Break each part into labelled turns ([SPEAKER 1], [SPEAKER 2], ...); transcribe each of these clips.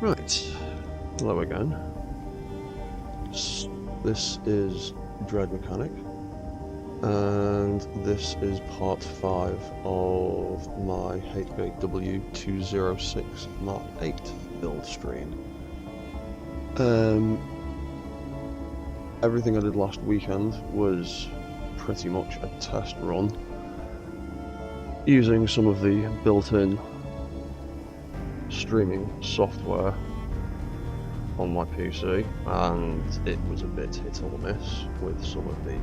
[SPEAKER 1] Right, hello again. This is Dread Mechanic, and this is part 5 of my HAW-206 Mark 8 build stream. Everything I did last weekend was pretty much a test run, using some of the built-in streaming software on my PC, and it was a bit hit or miss with some of the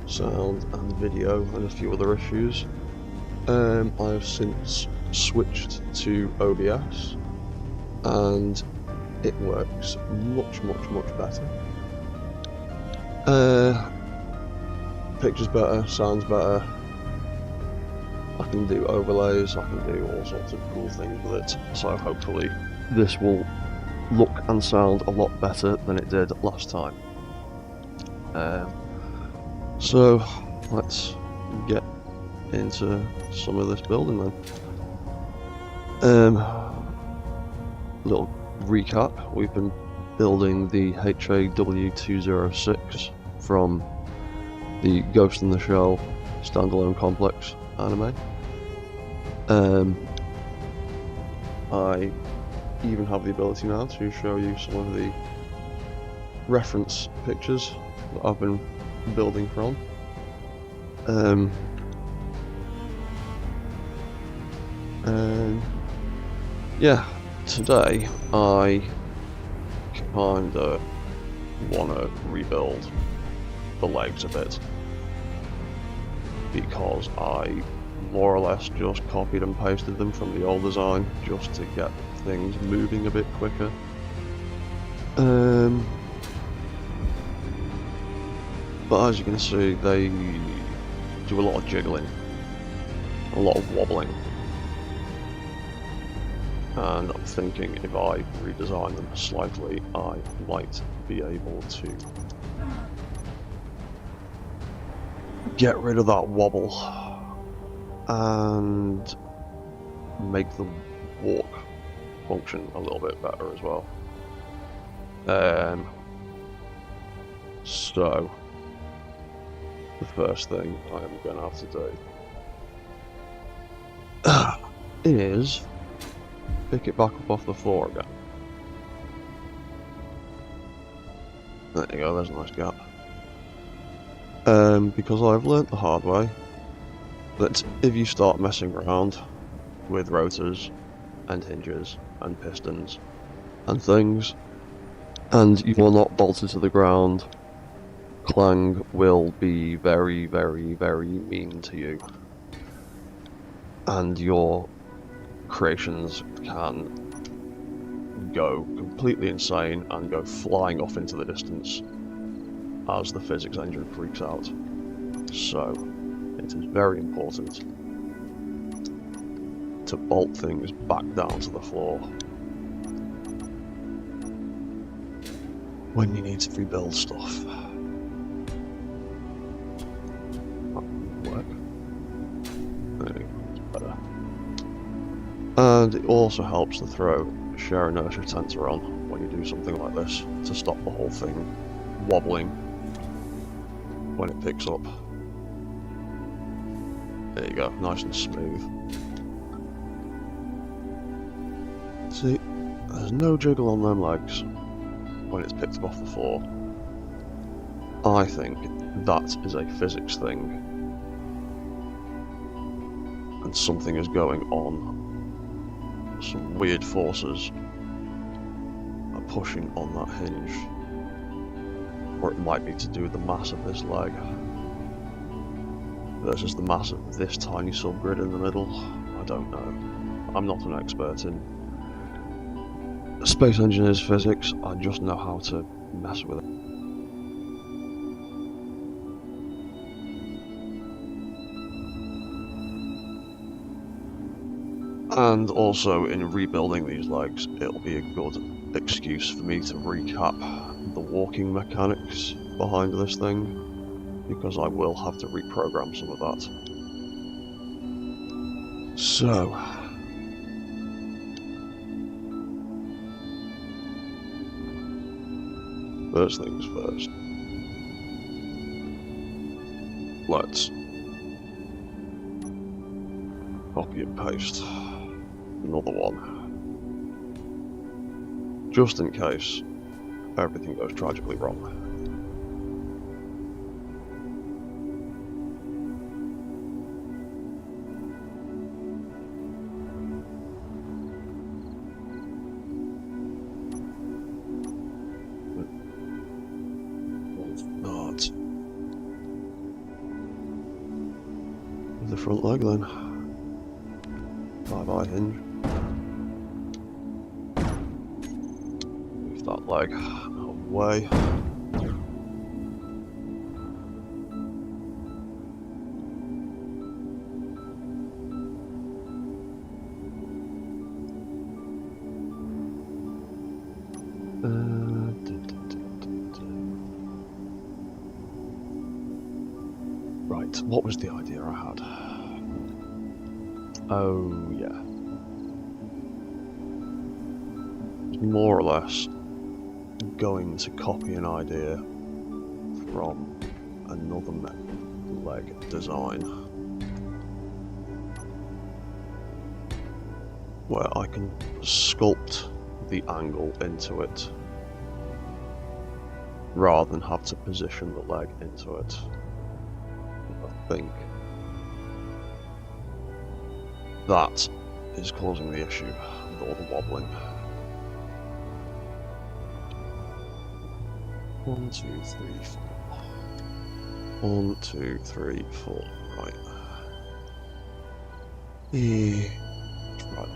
[SPEAKER 1] sound and video and a few other issues. I have since switched to OBS and it works much better. Pictures better, sounds better. I can do overlays, I can do all sorts of cool things with it, so hopefully this will look and sound a lot better than it did last time. So let's get into some of this building then. Little recap, we've been building the HAW-206 from the Ghost in the Shell standalone complex anime. I even have the ability now to show you some of the reference pictures that I've been building from. Yeah, today I kinda wanna rebuild the legs a bit, because I more or less just copied and pasted them from the old design just to get things moving a bit quicker. But as you can see, they do a lot of jiggling, a lot of wobbling, and I'm thinking if I redesign them slightly, I might be able to get rid of that wobble and make them walk function a little bit better as well. So the first thing I am going to have to do is pick it back up off the floor again. There you go, there's a nice gap. Because I've learnt the hard way that if you start messing around with rotors and hinges and pistons and things, and you are not bolted to the ground, Clang will be very mean to you, and your creations can go completely insane and go flying off into the distance as the physics engine freaks out. So it is very important to bolt things back down to the floor when you need to rebuild stuff. That won't work. There you go, it's better. And it also helps to throw shear inertia tensor on when you do something like this to stop the whole thing wobbling when it picks up. There you go, nice and smooth. See, there's no jiggle on them legs when it's picked up off the floor. I think that is a physics thing, and something is going on. Some weird forces are pushing on that hinge, or it might be to do with the mass of this leg versus the mass of this tiny subgrid in the middle. I don't know. I'm not an expert in space engineers physics, I just know how to mess with it. And also, in rebuilding these legs, it'll be a good excuse for me to recap the walking mechanics behind this thing, because I will have to reprogram some of that. So, First things first. Let's copy and paste another one. Just in case everything goes tragically wrong. Not the front leg then. 5-eye hinge. Move that leg away. Right, what was the idea I had? Oh, yeah. More or less going to copy an idea from another leg design where I can sculpt the angle into it rather than have to position the leg into it. I think that is causing the issue with all the wobbling. 1, 2, 3, 4. 1, 2, 3, 4. Right. Right.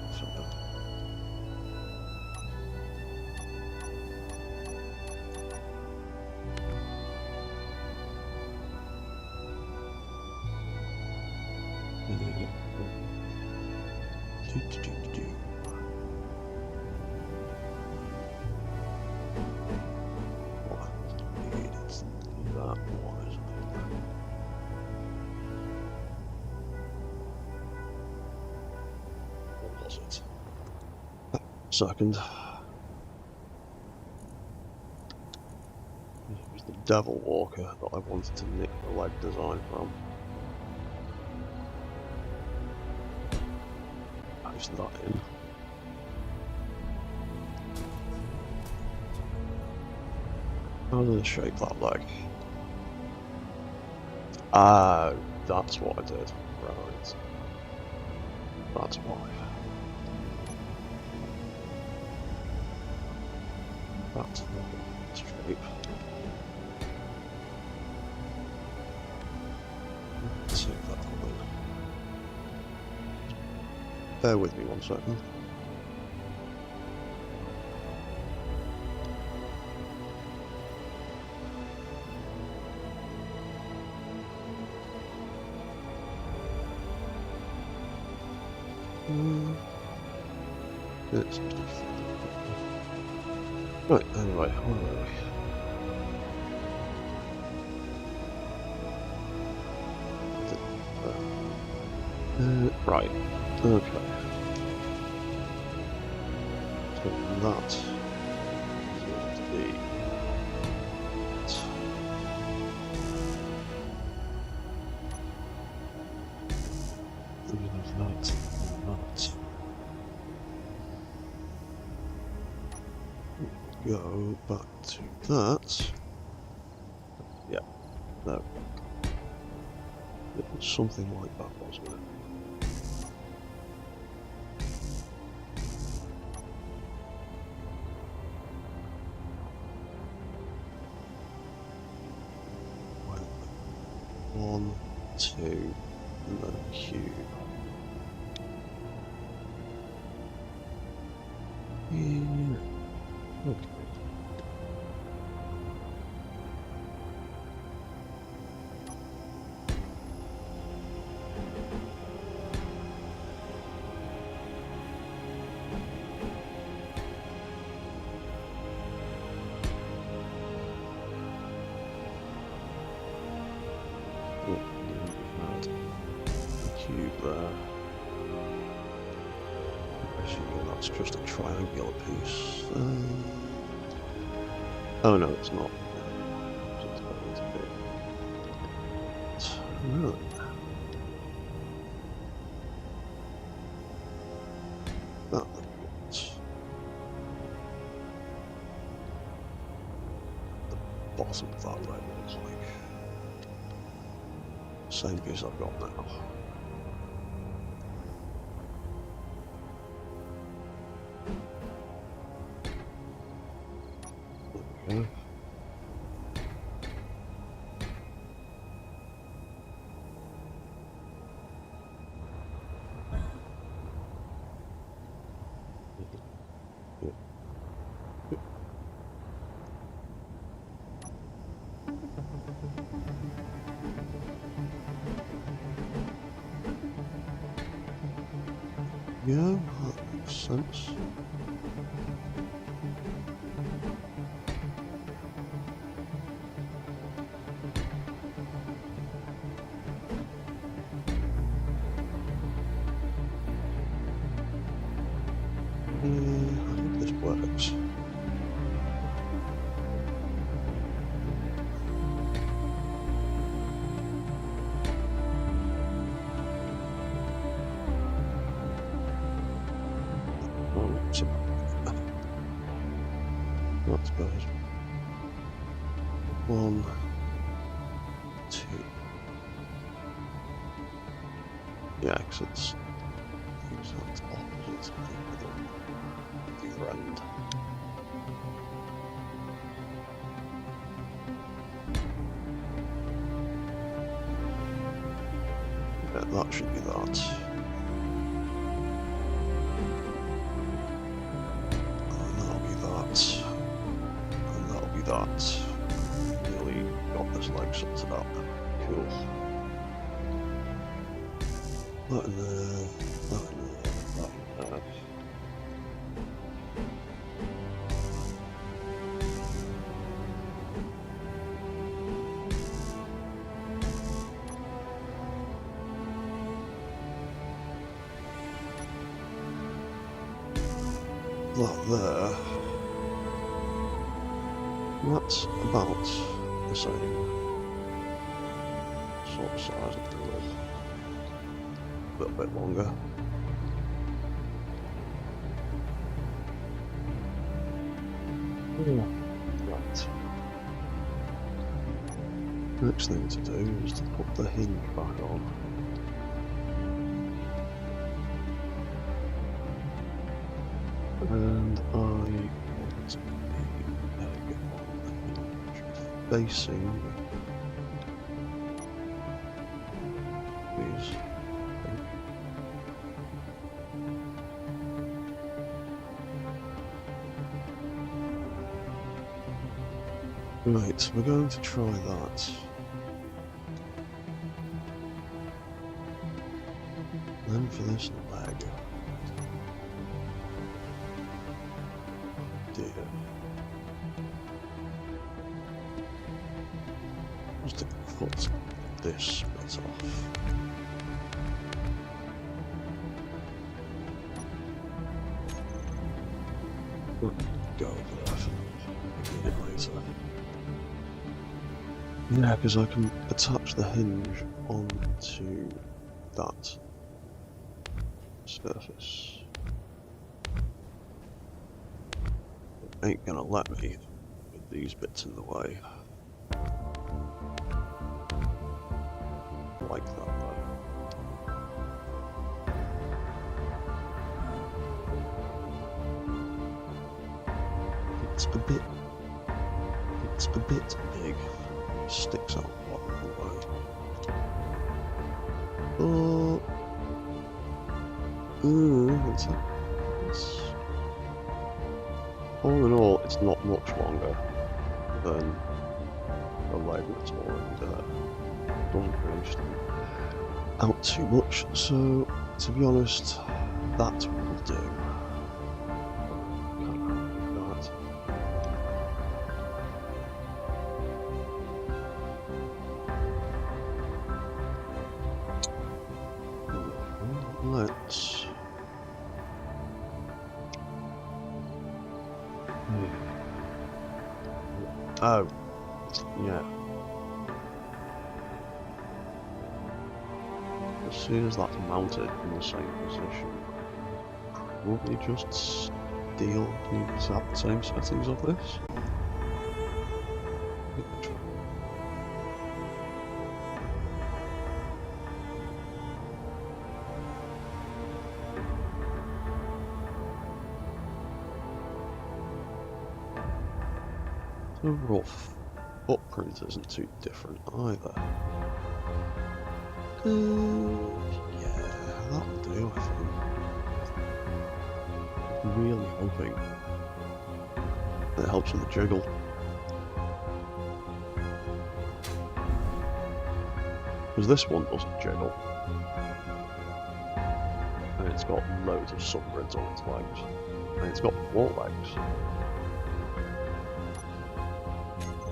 [SPEAKER 1] Second. It was the Devil Walker that I wanted to nick the leg design from. Paste that in. How do I shape that leg? Ah, that's what I did. Right. That's why. That's not shape. Let's see if that will. Bear with me 1 second. Right, anyway, where are we? Right, okay. So that seems to be that. Go back to that. Yeah, no. It was something like that, wasn't it? Well, 1, 2, and then a cube. Yeah. Okay. Cube there. Actually, that's just a triangular piece. Oh no, it's not. Just going to be. Really? That looks the bottom of that leg looks like. Same piece I've got now. There we go. Yeah, that makes sense. I hope this works. That's bad. 1, 2. Yeah, because it's opposite the other end. Yeah, that should be that. And that'll be that. And that'll be that. Really got this leg sorted out. Cool. That in there, that in there, that in there. That there. That's about the same sort of size of the leg. A little bit longer. Right. Next thing to do is to put the hinge back on. And I want the egg on the hinge facing these. Right, we're going to try that. Then for this leg. Dear. Just to cut this bit off. We'll go over that a minute later. Yeah, because I can attach the hinge onto that surface. It ain't gonna let me with these bits in the way. Like that though. It's a bit big. It sticks out a lot of the way. It's all in all, it's not much longer than the leg that's already there. It doesn't really stick out too much, so to be honest, that will do. Let's Oh, yeah. As soon as that's mounted in the same position, won't they just steal the exact same settings of this? The overall footprint isn't too different either. Yeah, that'll do, I think. I'm really hoping that it helps with the jiggle. Because this one doesn't jiggle. And it's got loads of subgrids on its legs. And it's got 4 legs.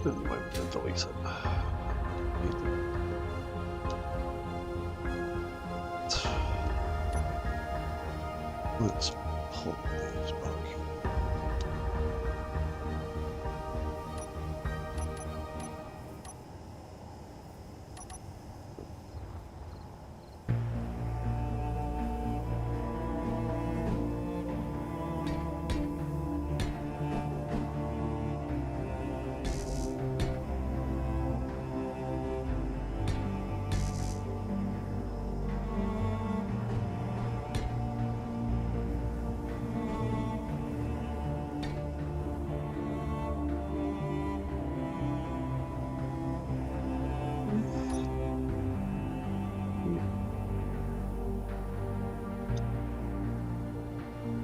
[SPEAKER 1] Anyway, we're going to delete it. Let's put these back.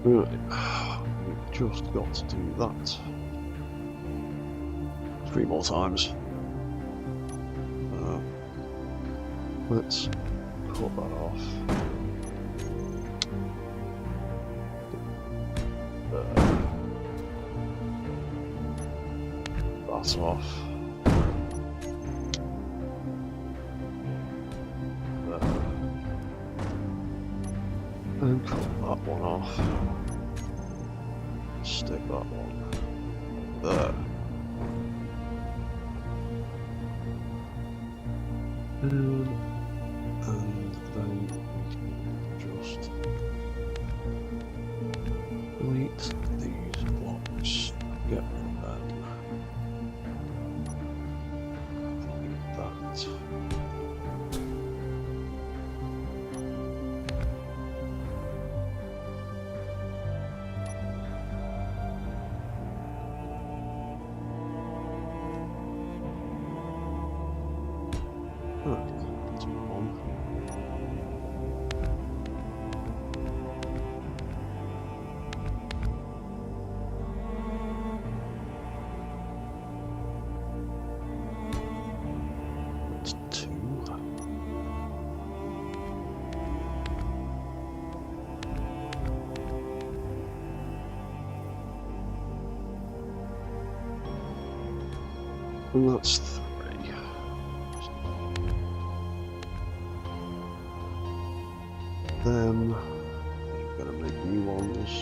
[SPEAKER 1] Right, we've just got to do that 3 more times. Let's cut that off. That's off. And cut that one off. Stick that one there. And then we can just delete these blocks. Get rid of that. Delete that. That's one. That's 2. And that's 3. Then we're going to make new ones.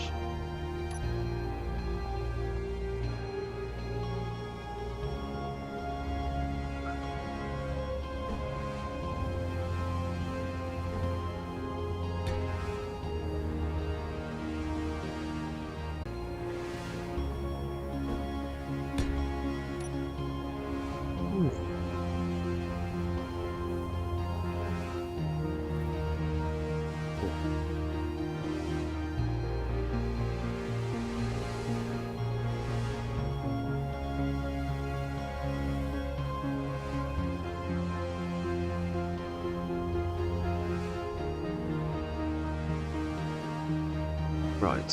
[SPEAKER 1] Right,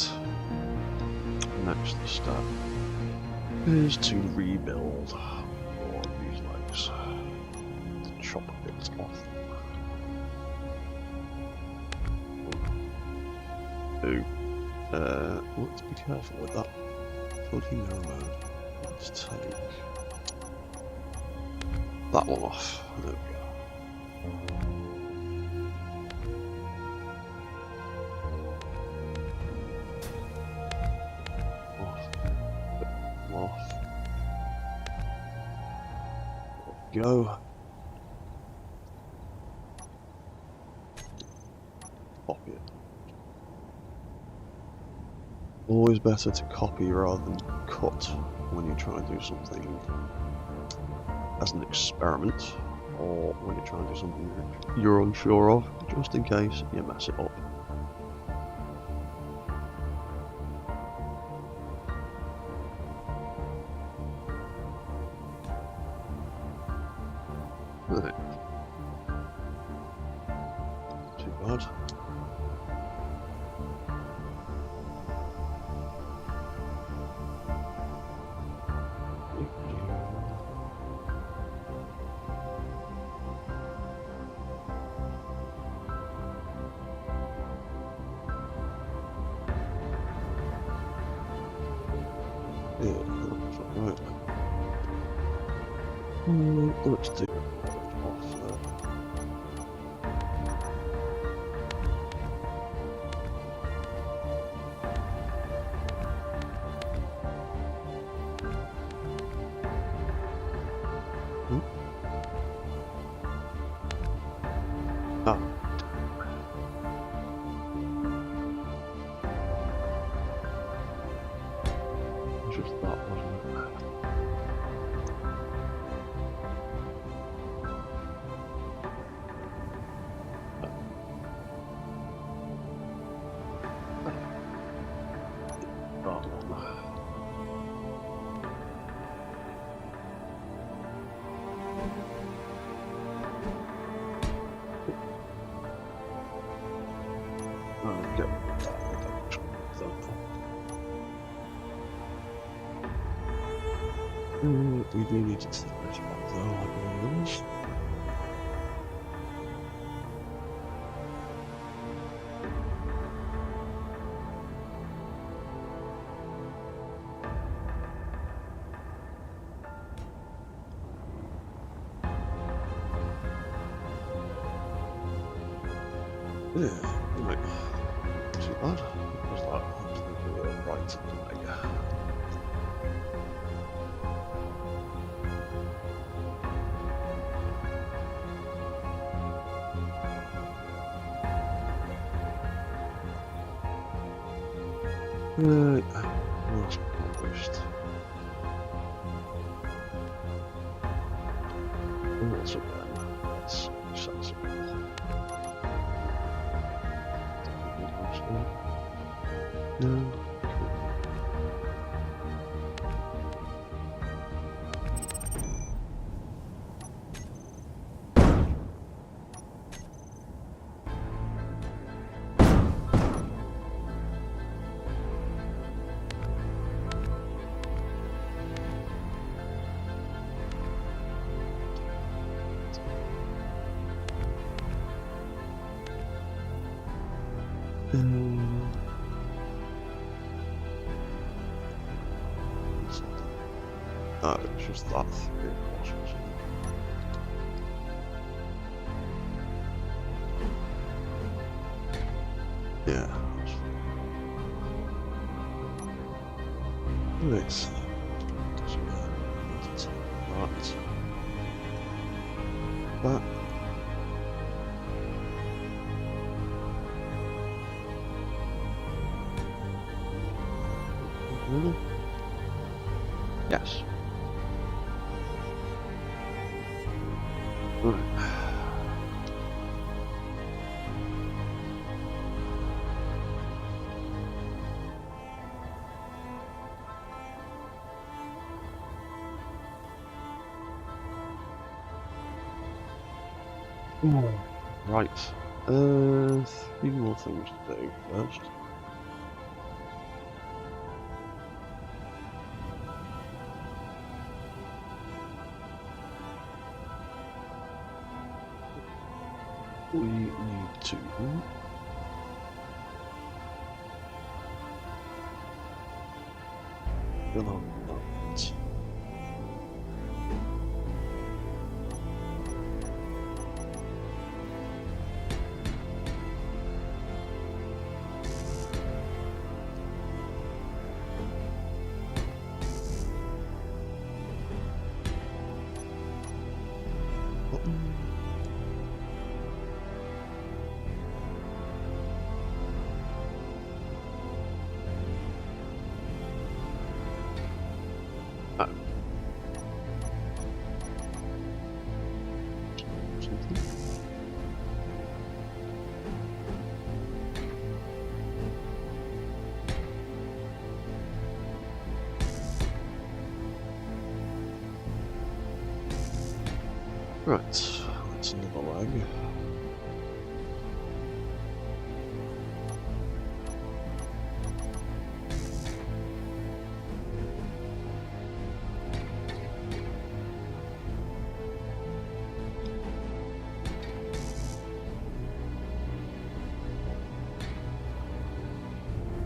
[SPEAKER 1] next step is to rebuild all of these legs, to chop bits off. Ooh, let's be careful with that bloody mirror mode. Let's take that one off. There we go. Go. Copy it. Always better to copy rather than cut when you try and do something as an experiment, or when you're trying to do something you're unsure of, just in case you mess it up. Right. Too bad. Yeah, that's right. Let's do off there. Ah. Just that, wasn't it? That one. Get rid of that. We do need to set this back though, I believe. Yeah, right. Too bad. Was that absolutely right? Last published. What's up then? That's sensible. No. It's just that it was, wasn't it? Yeah, that's fine. Right. Doesn't matter. I need to take that. Really? Yes. Right. Right. Three more things to do first. We need to fill out that. Ah. Something. Right, that's another leg.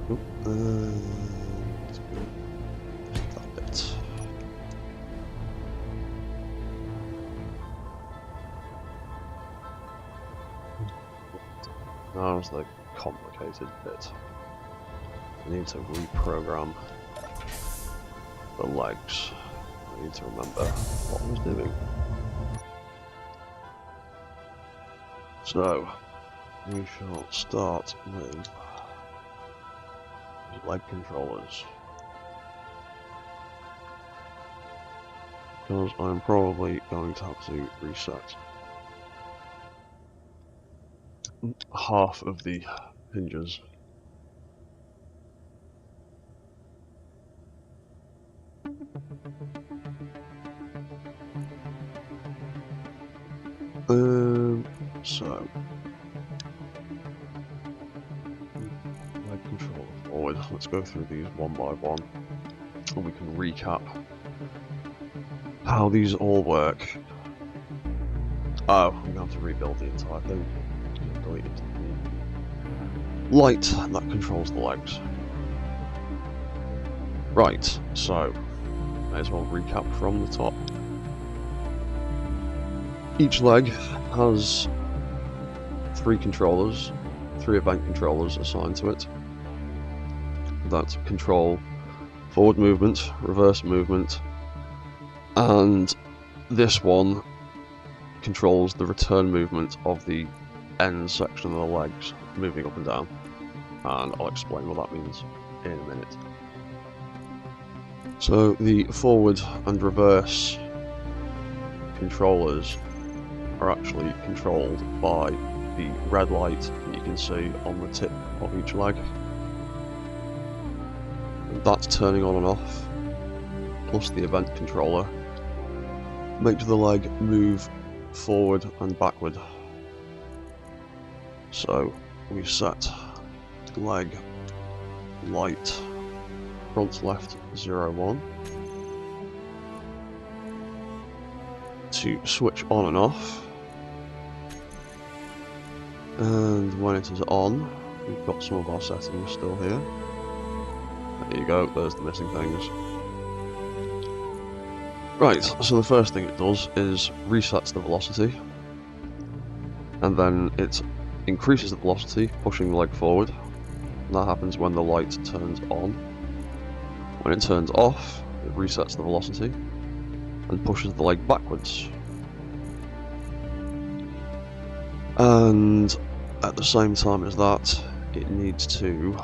[SPEAKER 1] Let's go that bit. Now's the complicated bit. I need to reprogram the legs. I need to remember what I was doing. So, we shall start with leg controllers. Because I'm probably going to have to reset half of the hinges. So leg controller forward. Let's go through these one by one, and we can recap how these all work. Oh, I'm going to have to rebuild the entire thing. Deleted the light that controls the legs. Right, so may as well recap from the top. Each leg has 3 controllers, 3 event controllers assigned to it that control forward movement, reverse movement, and this one controls the return movement of the end section of the legs moving up and down, and I'll explain what that means in a minute. So the forward and reverse controllers are actually controlled by the red light that you can see on the tip of each leg. And that's turning on and off, plus the event controller makes the leg move forward and backward. So we set leg light front left 01 to switch on and off, and when it is on, we've got some of our settings still here. There you go, there's the missing things. Right, so the first thing it does is resets the velocity, and then it increases the velocity, pushing the leg forward. And that happens when the light turns on. When it turns off, it resets the velocity and pushes the leg backwards. And at the same time as that, it needs to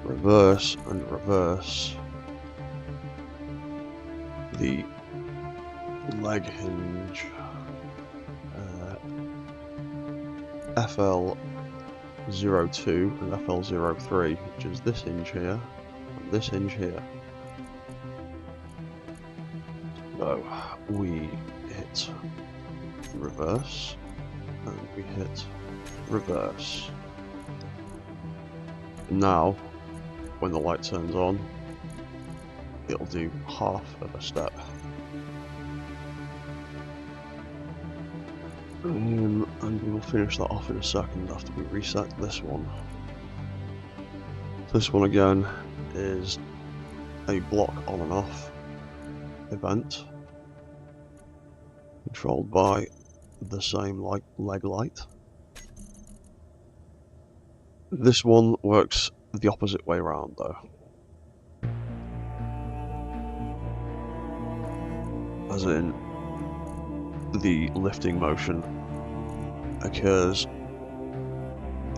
[SPEAKER 1] reverse and reverse the leg hinge FL02 and FL03, which is this hinge here and this hinge here. So we hit reverse and we hit reverse. Now when the light turns on, it'll do half of a step. And we will finish that off in a second after we reset this one. This one again is a block on and off event, controlled by the same leg light. This one works the opposite way around though. As in, the lifting motion occurs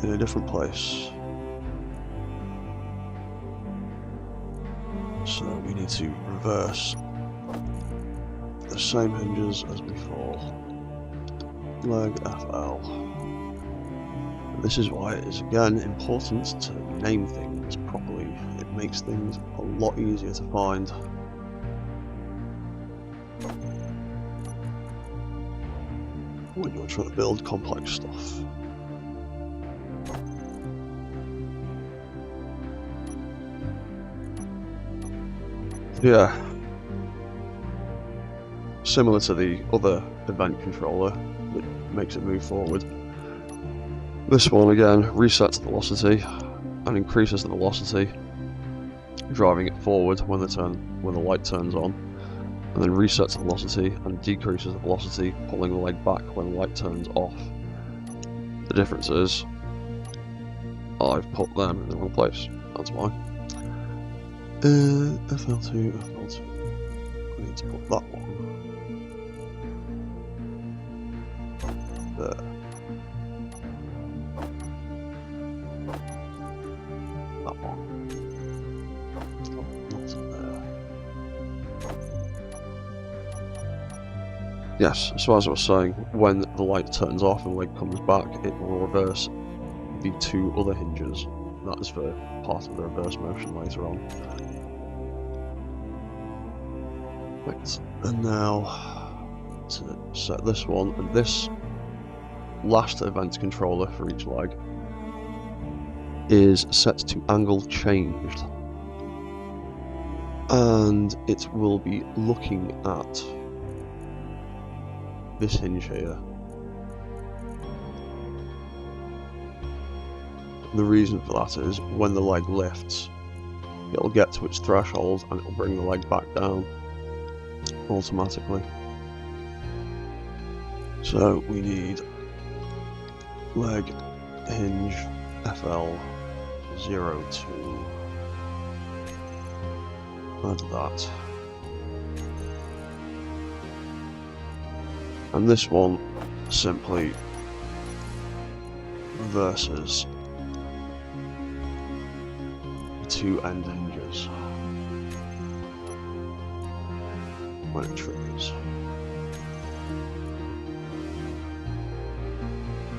[SPEAKER 1] in a different place. So we need to reverse the same hinges as before. Leg FL. This is why it is again important to name things properly. It makes things a lot easier to find. When you're trying to build complex stuff. Yeah. Similar to the other event controller that makes it move forward. This one again resets the velocity and increases the velocity, driving it forward when the light turns on, and then resets the velocity and decreases the velocity, pulling the leg back when the light turns off. The difference is I've put them in the wrong place. That's why. FL2, FL2. I need to put that one there. That one. Not there. Yes, so as I was saying, when the light turns off and the leg comes back, it will reverse the two other hinges. That is for part of the reverse motion later on. Right, and now to set this one, and this last event controller for each leg is set to angle changed, and it will be looking at this hinge here. The reason for that is when the leg lifts, it'll get to its threshold and it'll bring the leg back down automatically. So we need leg hinge FL02. Add that. And this one simply reverses the two end hinges when it triggers.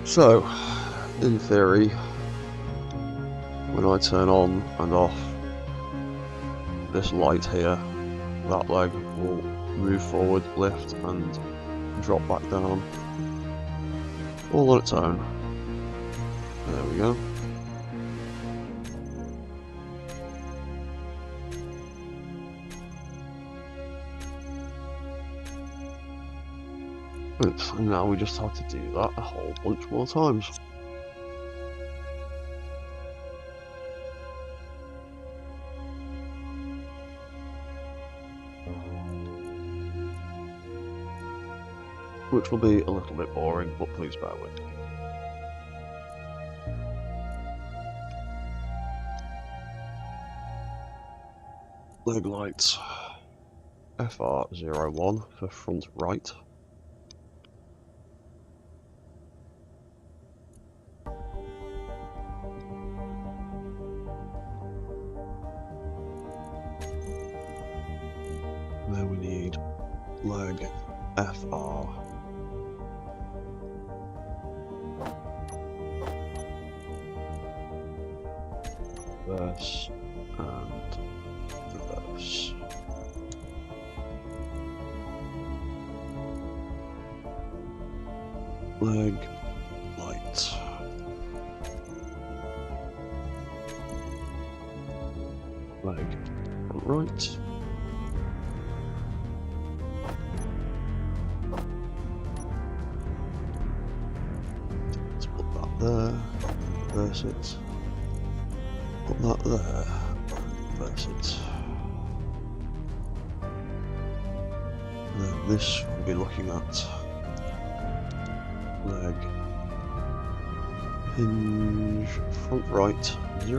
[SPEAKER 1] So, in theory, when I turn on and off this light here, that leg will move forward, lift, and drop back down, all on its own. There we go. And now we just have to do that a whole bunch more times. Which will be a little bit boring, but please bear with me. Leg lights FR01 for front right. Then we need leg FR. Reverse and reverse. Leg light. Leg front right. Let's put that there, reverse it. Put that there, reverse it. And then this will be looking at leg hinge front right 02.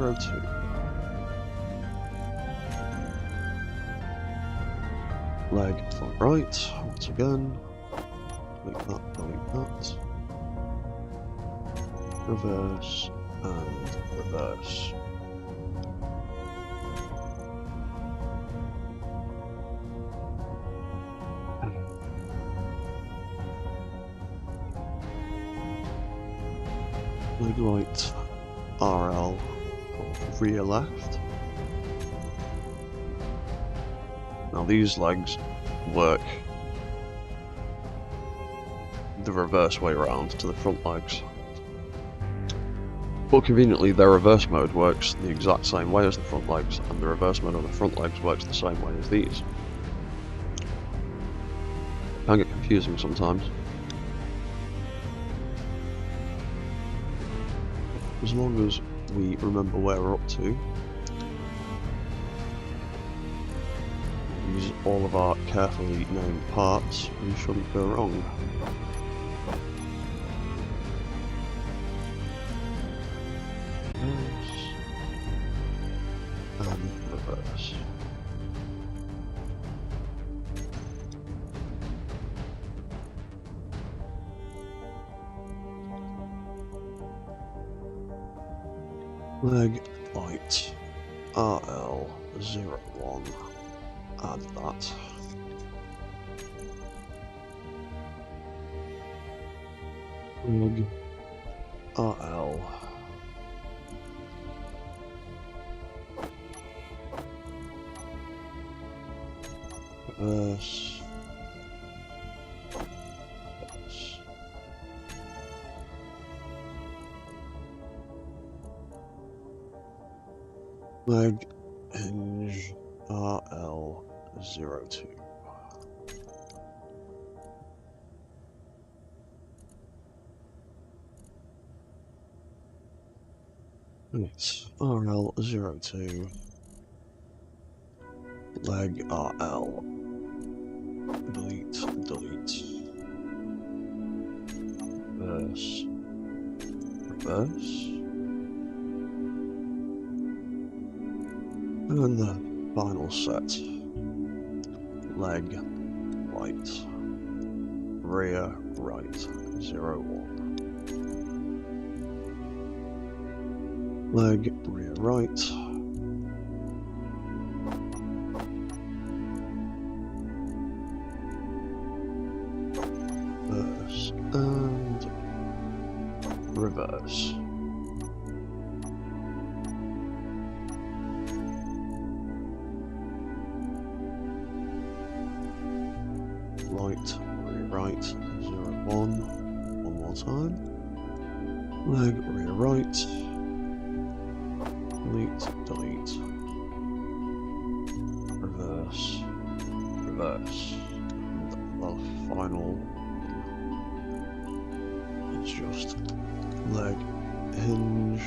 [SPEAKER 1] Leg front right once again. Delete that, delete that. Reverse and reverse. leg right RL rear left. Now these legs work the reverse way around to the front legs. But conveniently their reverse mode works the exact same way as the front legs, and the reverse mode on the front legs works the same way as these. It can get confusing sometimes. As long as we remember where we're up to, use all of our carefully named parts, we shouldn't go wrong. And reverse. Leg light RL01. Add that. Leg RL. Reverse. Leg hinge RL02. It's RL02. Leg RL. Delete. Reverse. And the final set. Leg right. Rear right 01. Leg rear right. Reverse and reverse. Right, rear right, 01. One more time. Leg rear right. Delete. Reverse. And the final is just leg hinge.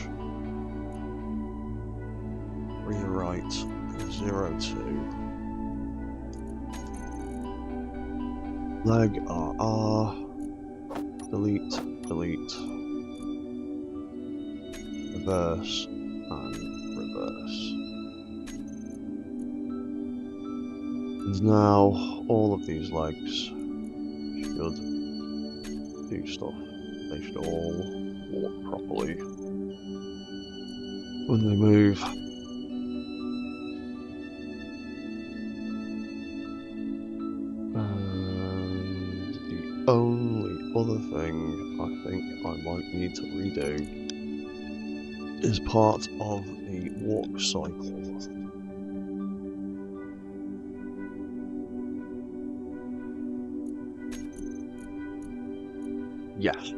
[SPEAKER 1] Rear right, 02. Leg RR, delete, reverse and reverse. And now all of these legs should do stuff. They should all walk properly when they move. The only other thing I think I might need to redo is part of the walk cycle. Yes.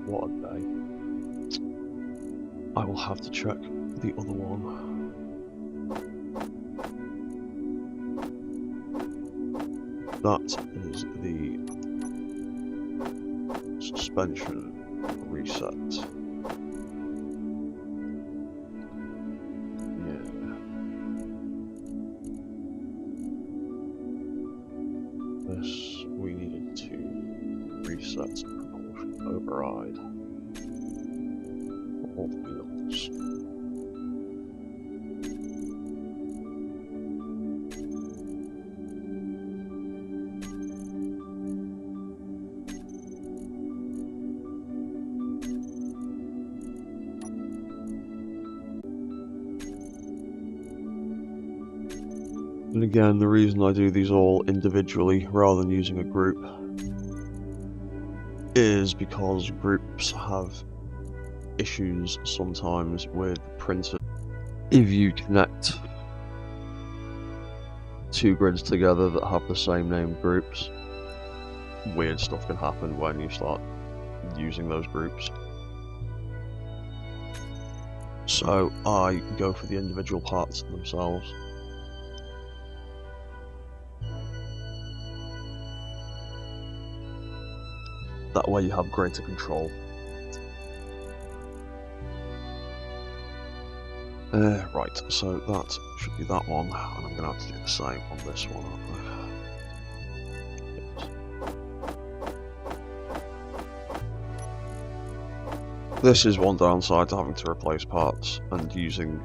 [SPEAKER 1] What a day. I will have to check the other one. That is the suspension reset. Yeah. This we needed to reset propulsion override for all wheels. And again, the reason I do these all individually rather than using a group is because groups have issues sometimes with printers. If you connect two grids together that have the same named groups, weird stuff can happen when you start using those groups. So I go for the individual parts themselves. That way you have greater control. Right, so that should be that one, and I'm going to have to do the same on this one, aren't I? This is one downside to having to replace parts and using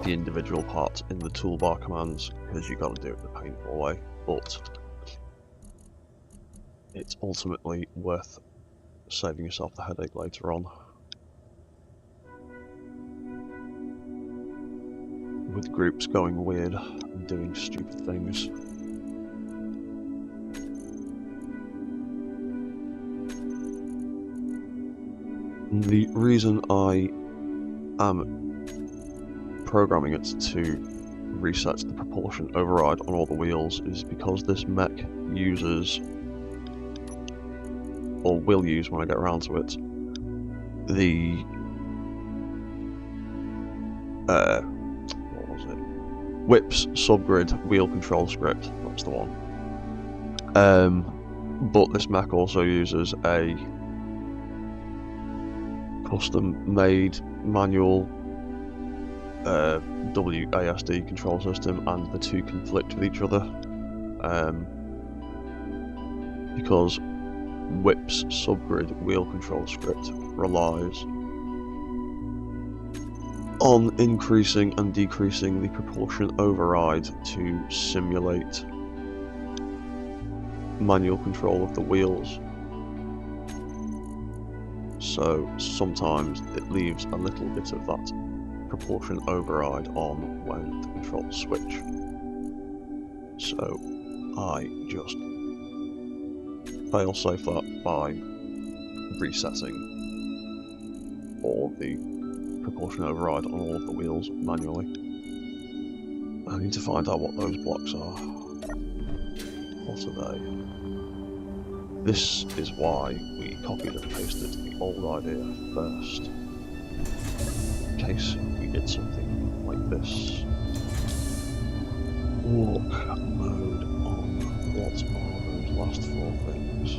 [SPEAKER 1] the individual parts in the toolbar commands, because you've got to do it the painful way, but it's ultimately worth saving yourself the headache later on. With groups going weird and doing stupid things. The reason I am programming it to reset the propulsion override on all the wheels is because this mech uses, or will use when I get around to it, the Whips subgrid wheel control script. That's the one. But this mech also uses a custom-made manual WASD control system, and the two conflict with each other because Whip's subgrid wheel control script relies on increasing and decreasing the propulsion override to simulate manual control of the wheels. So sometimes it leaves a little bit of that propulsion override on when the controls switch. So I just fail-safe that by resetting all the propulsion override on all of the wheels manually. I need to find out what those blocks are. What are they? This is why we copied and pasted the old idea first, in case we did something like this. Walk mode on. What are those last four things?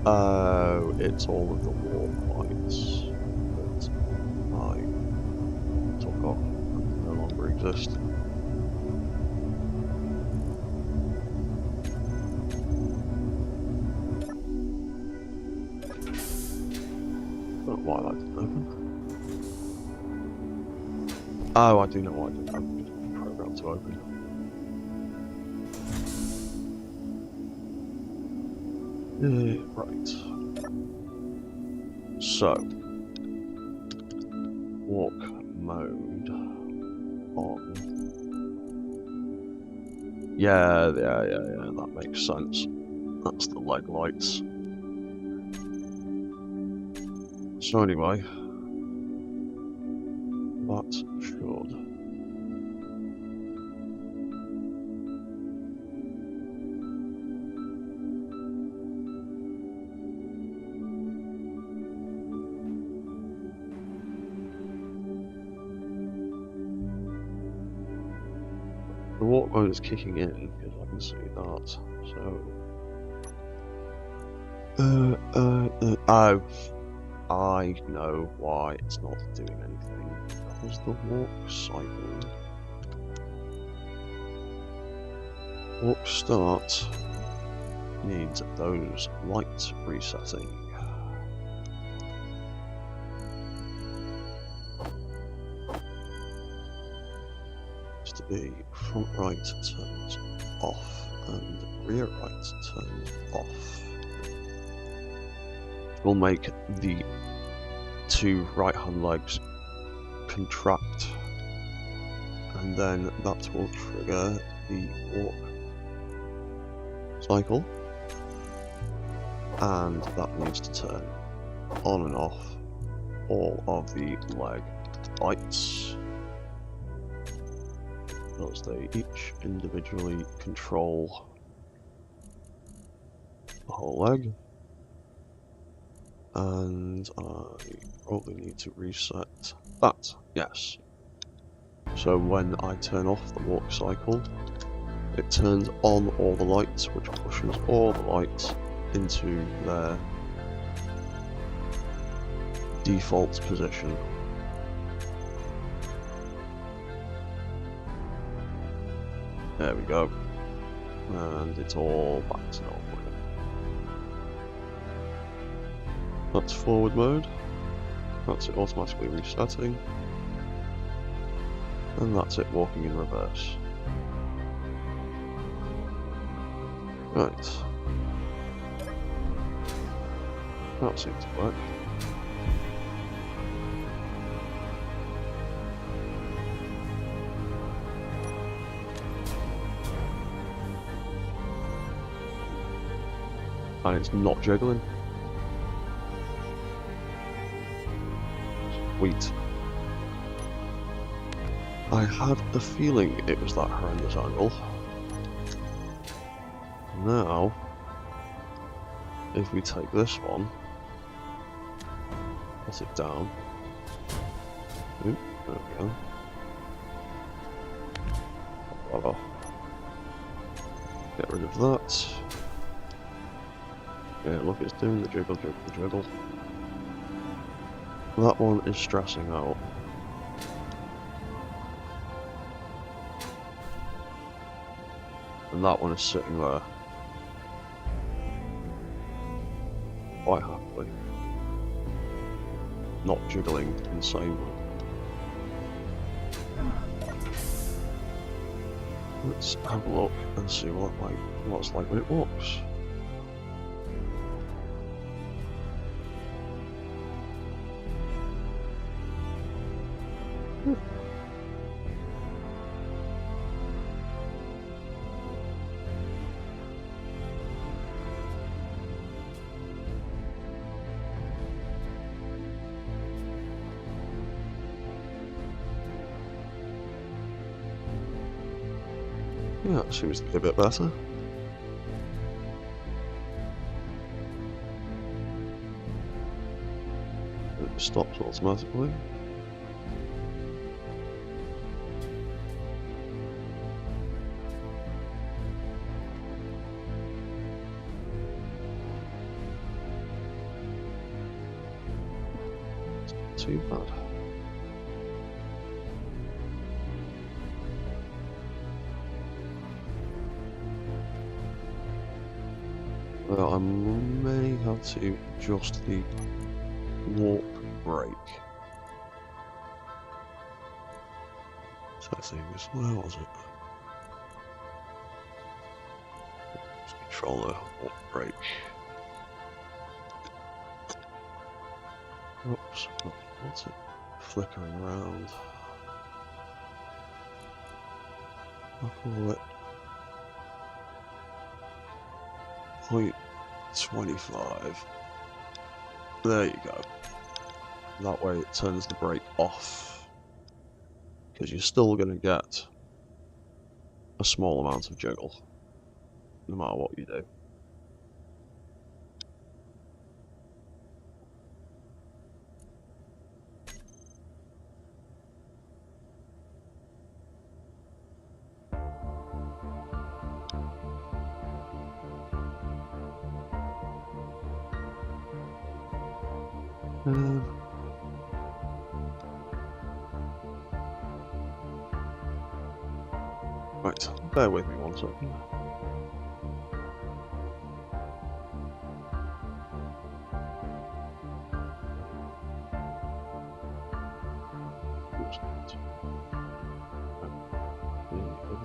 [SPEAKER 1] Oh, it's all of the warp lights that I took off and no longer exist. Don't know why that didn't open. Oh, I do know why it didn't open. It's programmed to open. Right. So, walk mode on. Yeah, that makes sense. That's the leg lights. So anyway, that should. The walk mode is kicking in because I can see that. So, oh, I know why it's not doing anything. Because the walk cycle, walk start needs those lights resetting. To be front right turned off and rear right turned off. Will make the two right hand legs contract, and then that will trigger the warp cycle, and that needs to turn on and off all of the leg lights, as they each individually control the whole leg. And I probably need to reset that, yes. So when I turn off the walk cycle, it turns on all the lights, which pushes all the lights into their default position. There we go. And it's all back to normal. That's forward mode. That's it automatically resetting. And that's it walking in reverse. Right. That seems to work. And it's not jiggling. Sweet. I had a feeling it was that horrendous angle. Now, if we take this one, put it down. Oop, there we go. Get rid of that. Yeah, look, it's doing the jiggle, jiggle, jiggle. That one is stressing out. And that one is sitting there. Quite happily. Not jiggling insanely. Let's have a look and see what it's like when it walks. Yeah, it seems to be a bit better. It stops automatically. It's not too bad. Well, I may have to adjust the warp brake settings. Where was it? Just control the warp brake. Oops, what's it flickering around? I'll call it 0.25. There you go. That way it turns the brake off, because you're still going to get a small amount of jiggle, no matter what you do. Right, bear with me 1 second.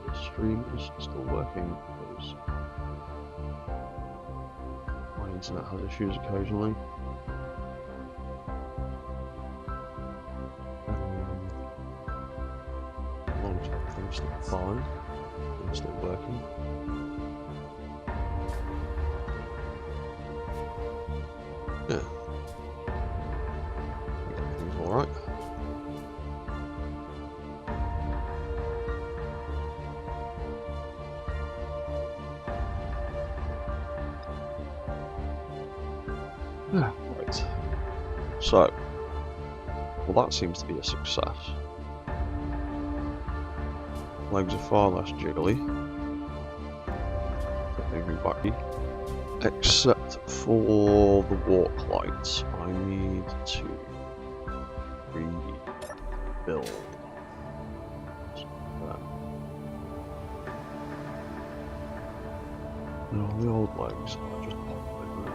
[SPEAKER 1] The stream is still working because my internet has issues occasionally. Looks fine. It's still working. Yeah. Everything's alright. Yeah, right. So, well, that seems to be a success. Legs are far less jiggly. Maybe wacky. Except for the walk lights, I need to rebuild. No, the old legs, I'll just pop it there.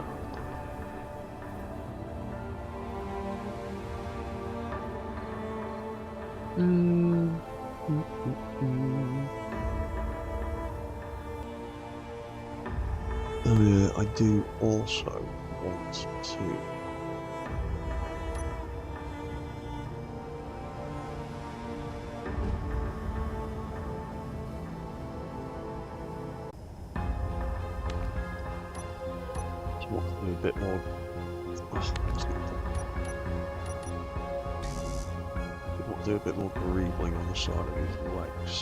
[SPEAKER 1] I do also want to do a bit more. Do a bit more greebling on the side of his legs.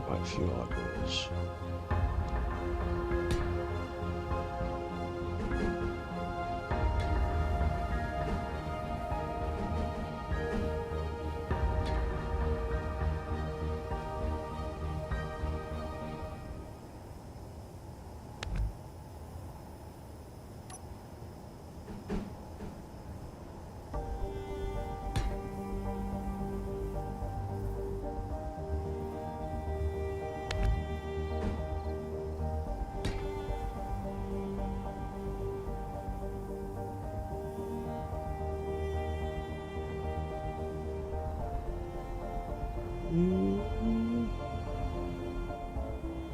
[SPEAKER 1] Quite a few ideas.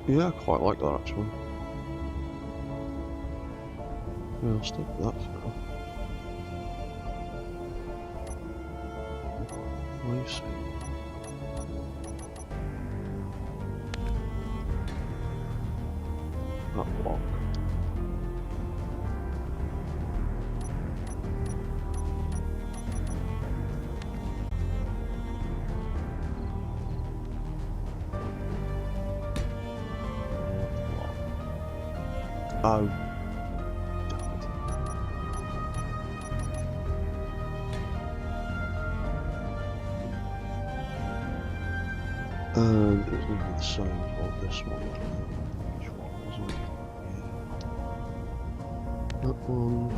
[SPEAKER 1] Yeah, I quite like that actually. Yeah, I'll stick with that for now. I see. That block. Oh. And it was going to be the same for this one. Which one was it? Yeah. That one.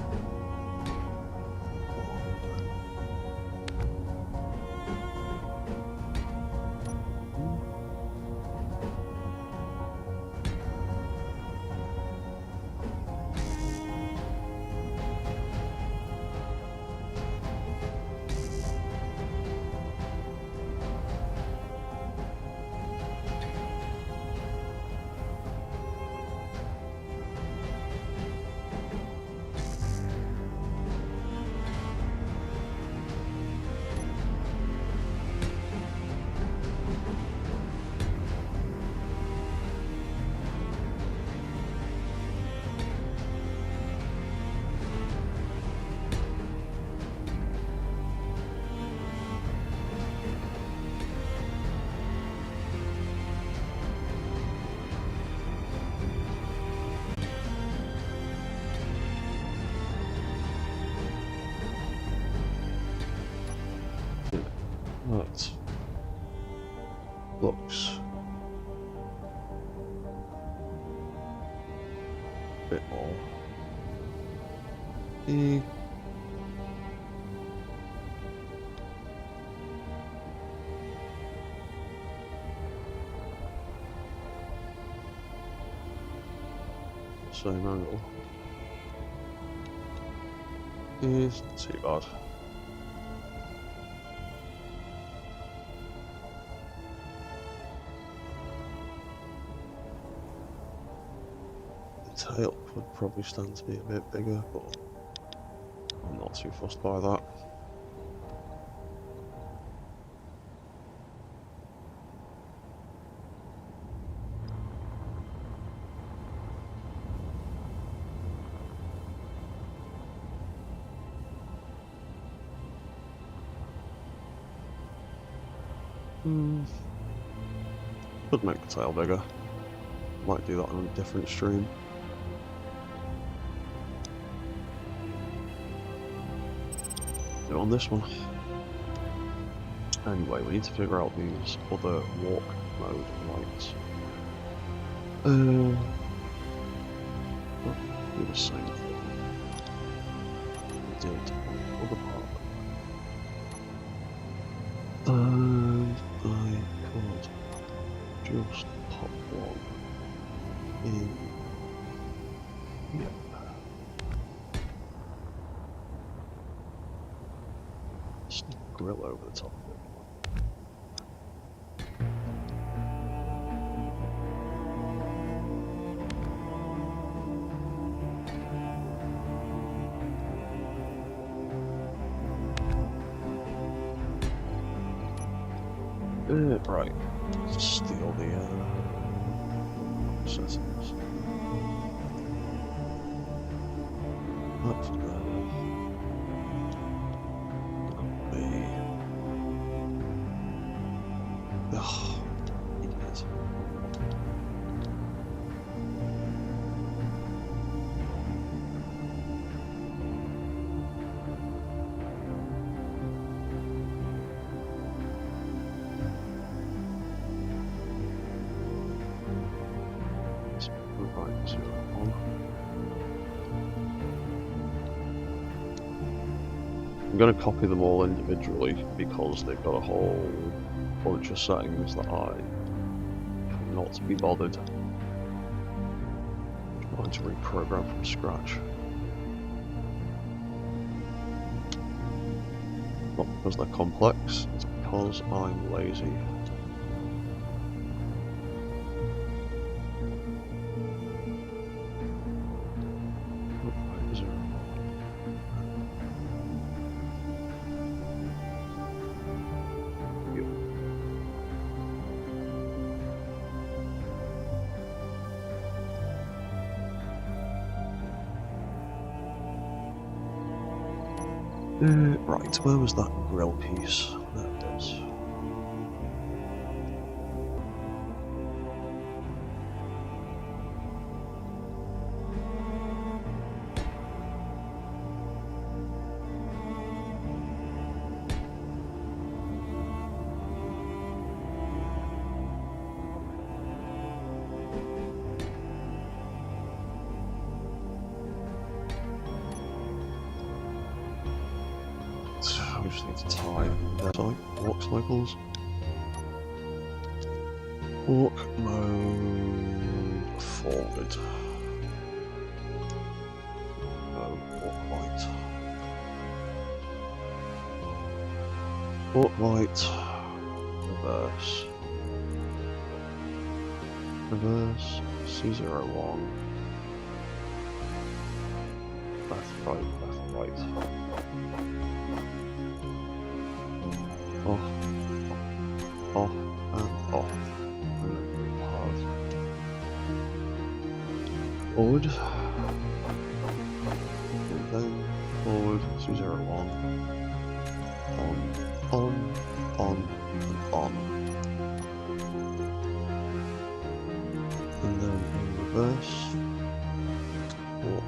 [SPEAKER 1] Right. Looks a bit more. Same angle. It's not too bad. tail would probably stand to be a bit bigger, but I'm not too fussed by that. Could make the tail bigger. Might do that on a different stream. Do it on this one. Anyway, we need to figure out these other walk mode lights. Do the same thing. We did on the other part. I could just pop one in here. Just grill over the top of it. Right, steal the settings. That's good. Ugh, idiot. Right, 0, 1. I'm going to copy them all individually because they've got a whole bunch of settings that I cannot be bothered trying to reprogram from scratch. Not because they're complex, it's because I'm lazy. Right, where was that grill piece? There it is. We just need to tie walk cycles. Walk mode forward. No, walk light. Walk light. Reverse. Reverse. C01. Left, right, left, right. Off, off, and off, and then pause. Forward, and then forward, 201, on, and on. And then in reverse, walk,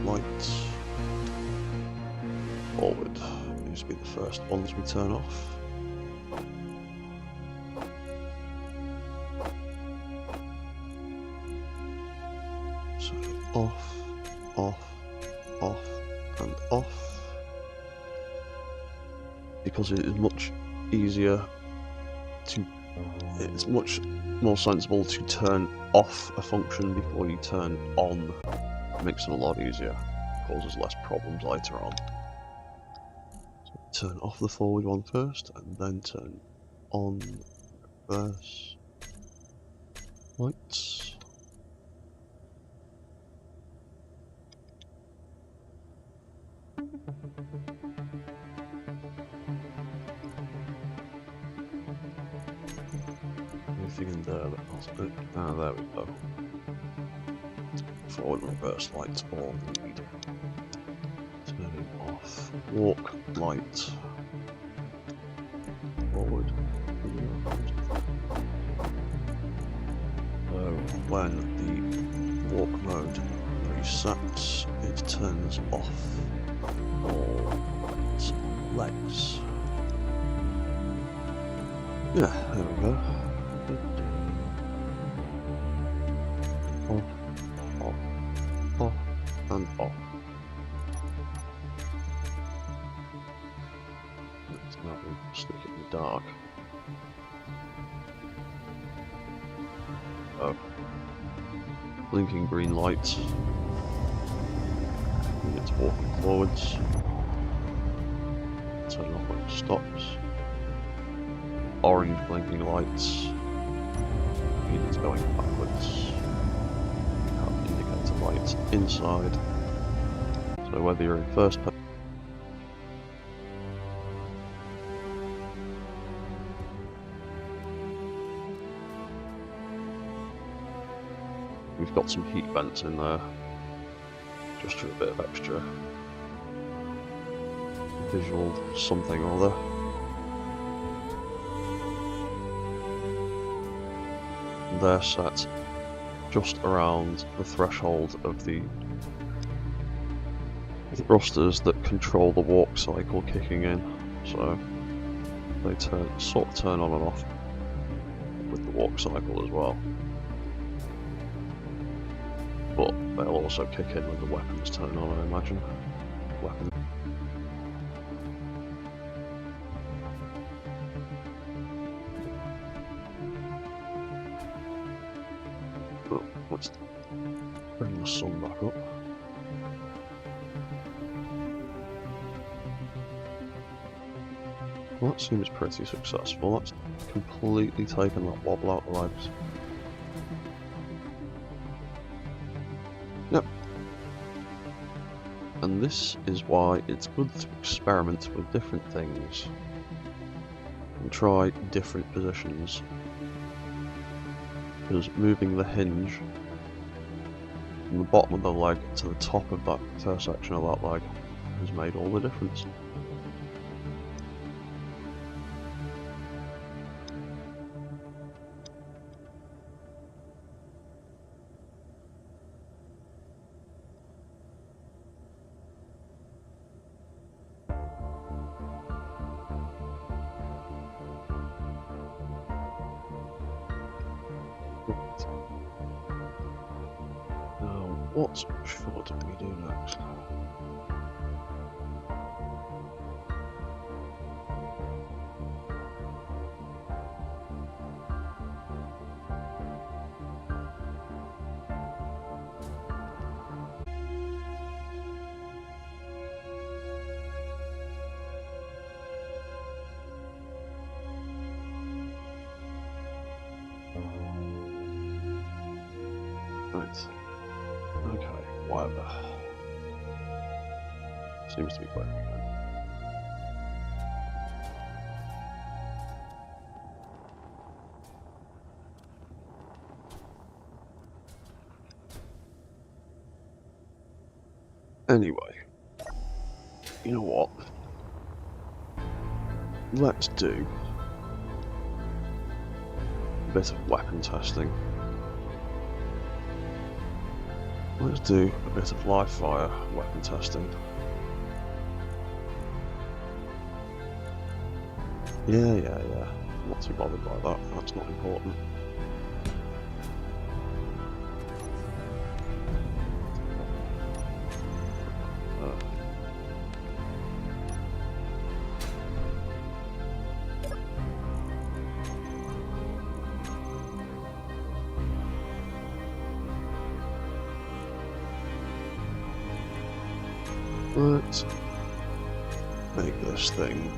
[SPEAKER 1] lights, forward. These will be the first ones we turn off. So off, off, off, and off. Because it is much easier to, it's much more sensible to turn off a function before you turn on. It makes it a lot easier, causes less problems later on. So turn off the forward one first, and then turn on reverse lights. Anything in there that wasn't? Ah, there we go. Forward and reverse lights all need. Turning off. Walk light. Forward. So when the walk mode resets, it turns off all legs. Yeah, there we go. Off, off, off, and off. Let's now stick it in the dark. Oh. Blinking green lights. And it's walking forwards. Turn off when it stops. Orange blinking lights. Mean it's going backwards. Have indicator lights inside. So whether you're in first person. We've got some heat vents in there, just for a bit of extra visual something or other. And they're set just around the threshold of the thrusters that control the walk cycle kicking in, so they sort of turn on and off with the walk cycle as well. But they'll also kick in when the weapons turn on, I imagine. Weapons. But let's bring the sun back up. Well, that seems pretty successful. That's completely taken that wobble out the legs. Yep. And this is why it's good to experiment with different things and try different positions, because moving the hinge from the bottom of the leg to the top of that intersection of that leg has made all the difference. What should we do next? Right. Okay, whatever. Seems to be working then. Anyway, you know what? Let's do a bit of weapon testing. Let's do a bit of live fire weapon testing. Yeah. Not too bothered by that. That's not important. Let's make this thing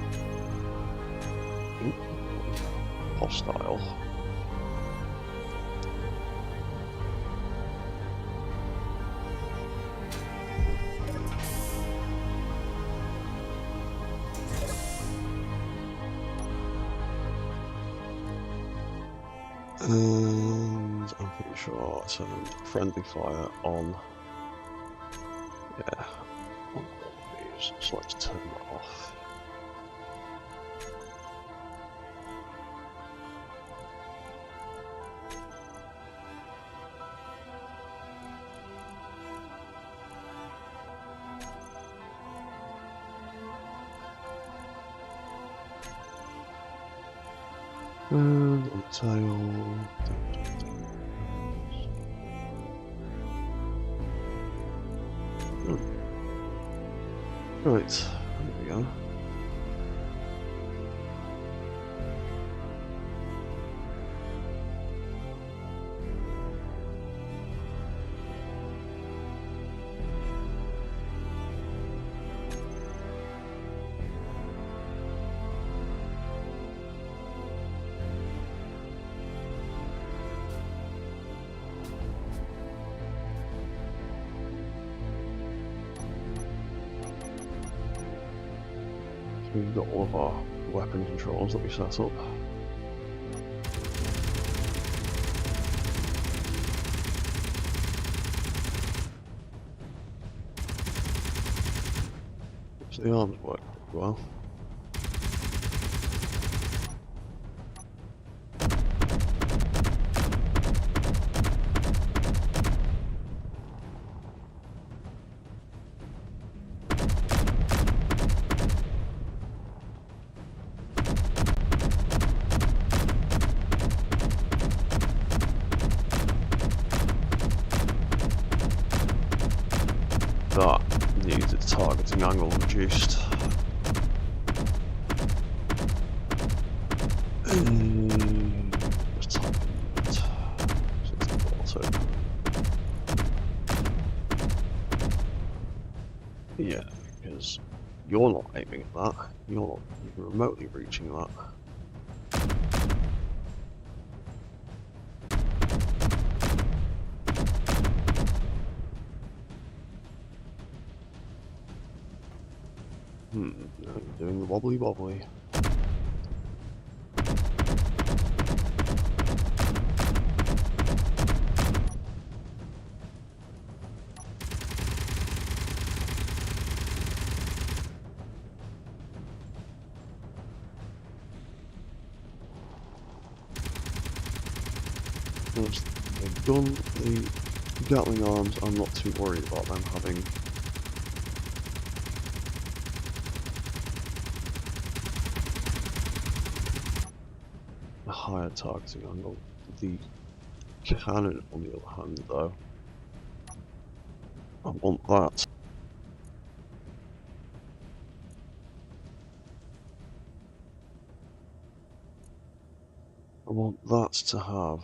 [SPEAKER 1] hostile. And I'm pretty sure I turned friendly fire on. Yeah, on all of these. So let's turn that off. And on the tail. Right, there we go. We've got all of our weapon controls that we set up. So the arms work pretty well. That needs its targeting angle reduced. Just type in that. So it's auto. Yeah, because you're not aiming at that. You're not even remotely reaching that. No, you're doing the wobbly wobbly. They've done the Gatling arms. I'm not too worried about them having a higher targeting angle. The cannon, on the other hand, though, I want that. I want that to have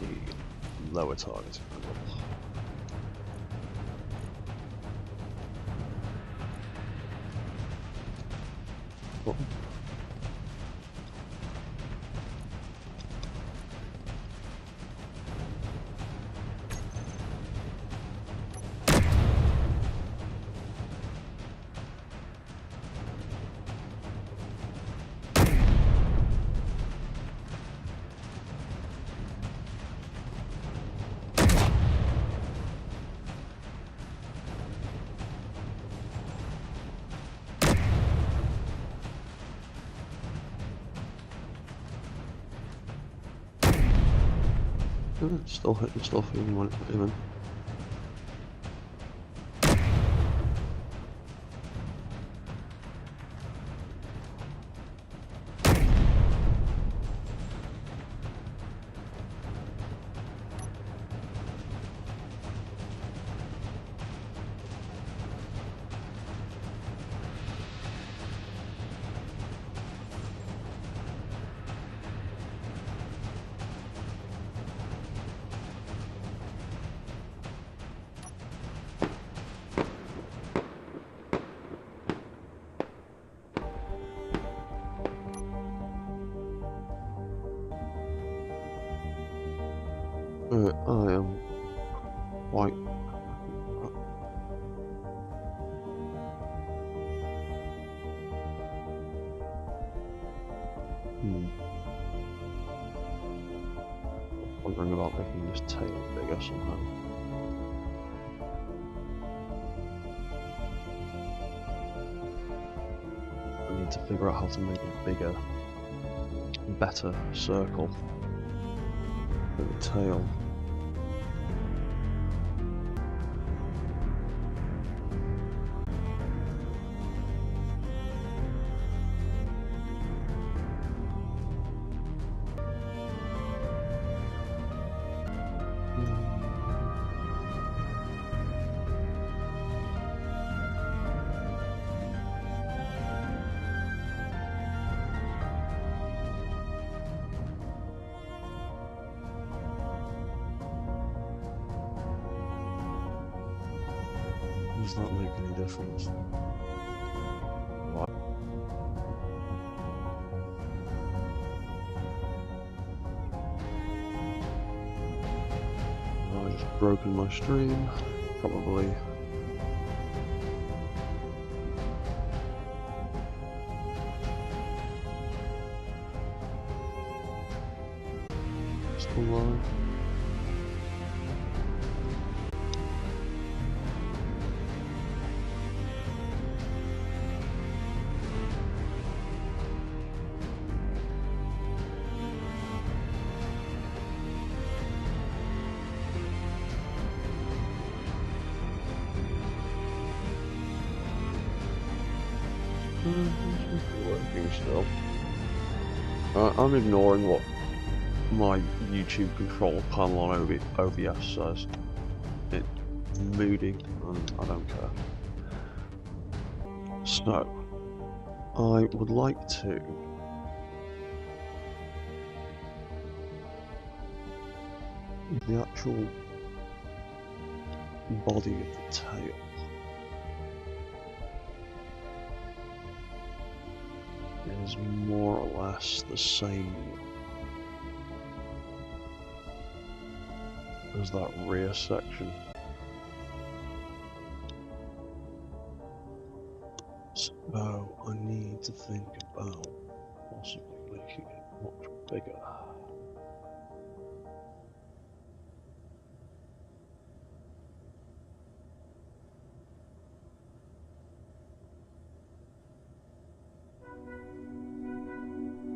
[SPEAKER 1] the lower targeting angle. Oh. Still hitting stuff even when it's aiming. I am quite wondering about making this tail bigger somehow. I need to figure out how to make a bigger, better circle for the tail. Does that make any difference? Right. I've just broken my stream, probably. Still live. Working still. I'm ignoring what my YouTube control panel on OBS says. It's moody and I don't care. So, I would like to the actual body of the tail. Is more or less the same as that rear section. So I need to think about possibly making it much bigger.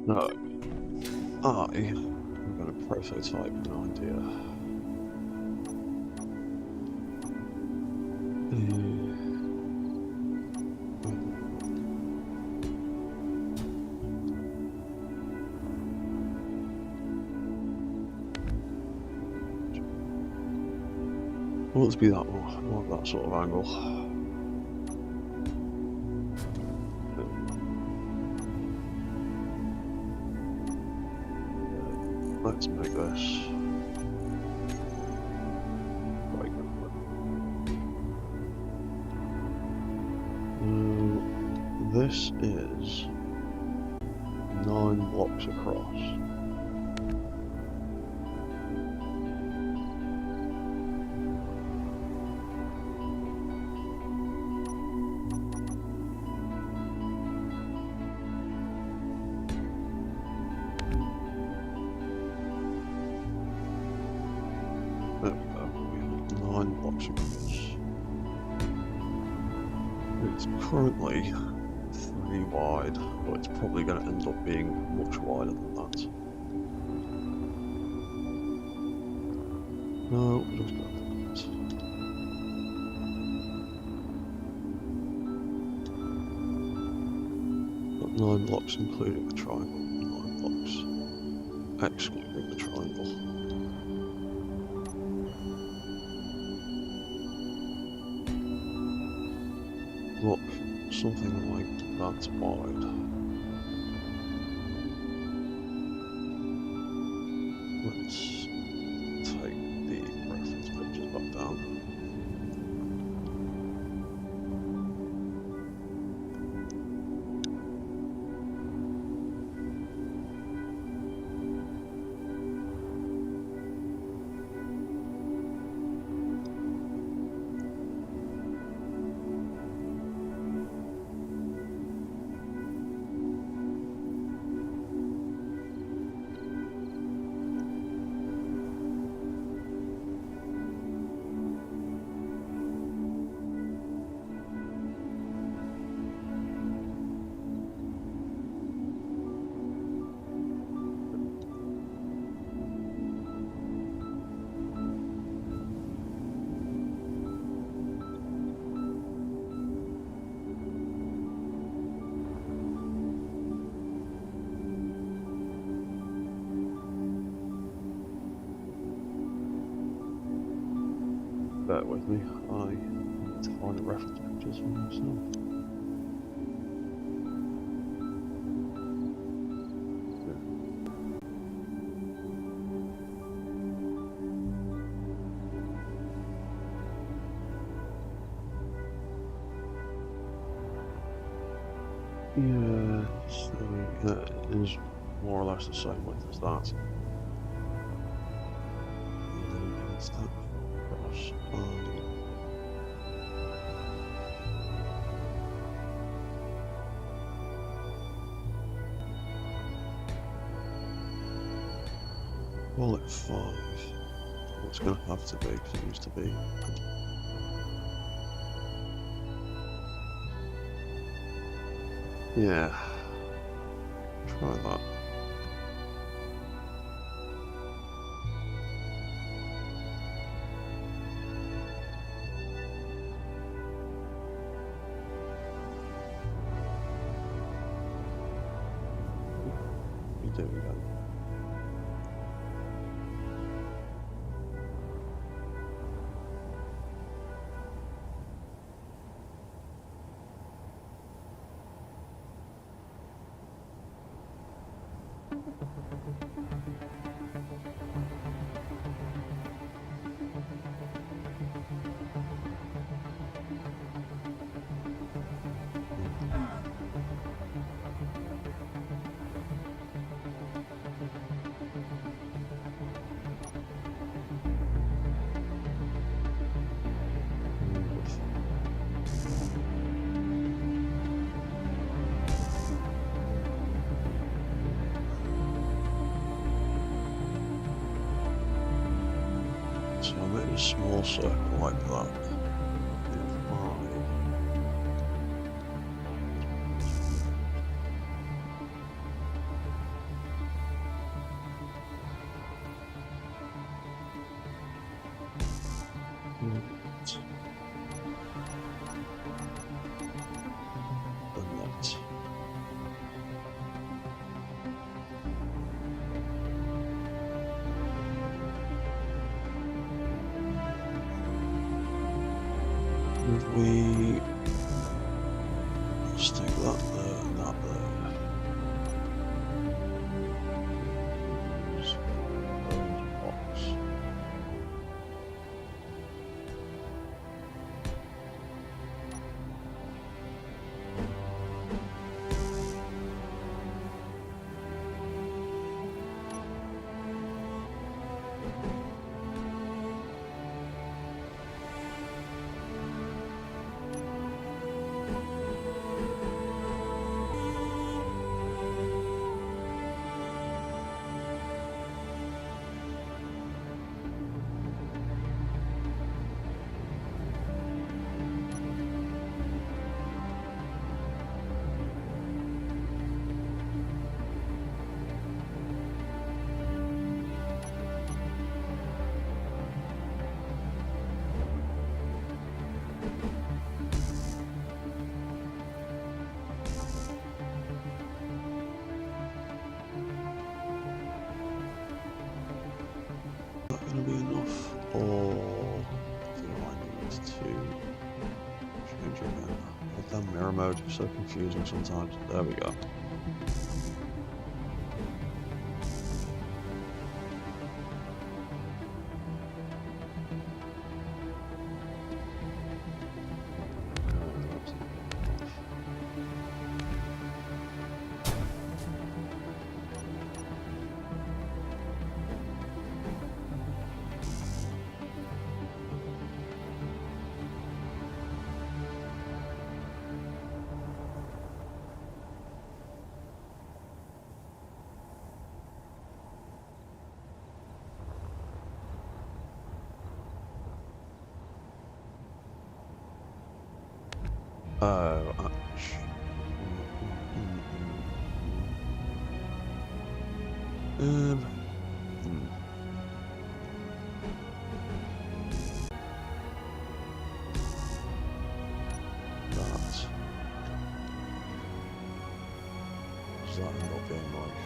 [SPEAKER 1] No, I'm going to prototype an idea. Well, let's be that more of that sort of angle. Let's make this quite good. This is 9 blocks across. It's currently 3 wide, but it's probably going to end up being much wider than that. No, just go for that. But 9 blocks including the triangle, 9 blocks excluding the triangle. Look, something like that wide. Let's take the reference pictures back down. Bear with me, I need to find the reference pictures for myself. Yeah, so that is more or less the same width as that. And then it's that across. Call it 5. It's going to have to be because it used to be. Yeah, try that. You do again. So I made a small circle like that. We stick that there and that there. Use those blocks. Going to be enough, or do I need to change it again? That mirror mode is so confusing sometimes. There we go. Oh, does that end up being like?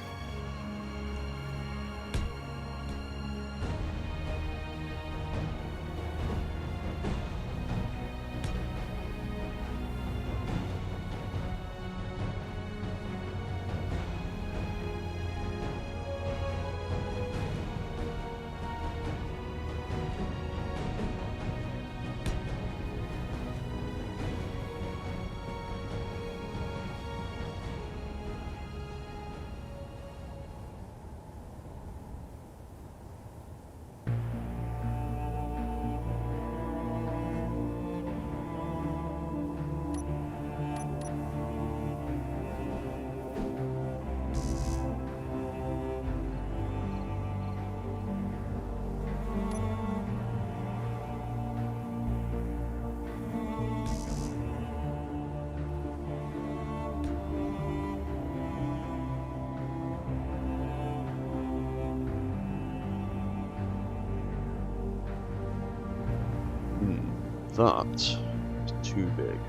[SPEAKER 1] That is too big.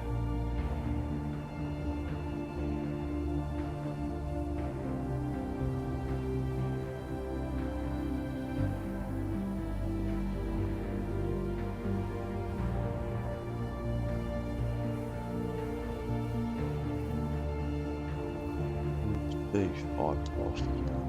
[SPEAKER 1] Big 5 cost as well.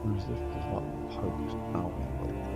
[SPEAKER 1] Where's this like post out?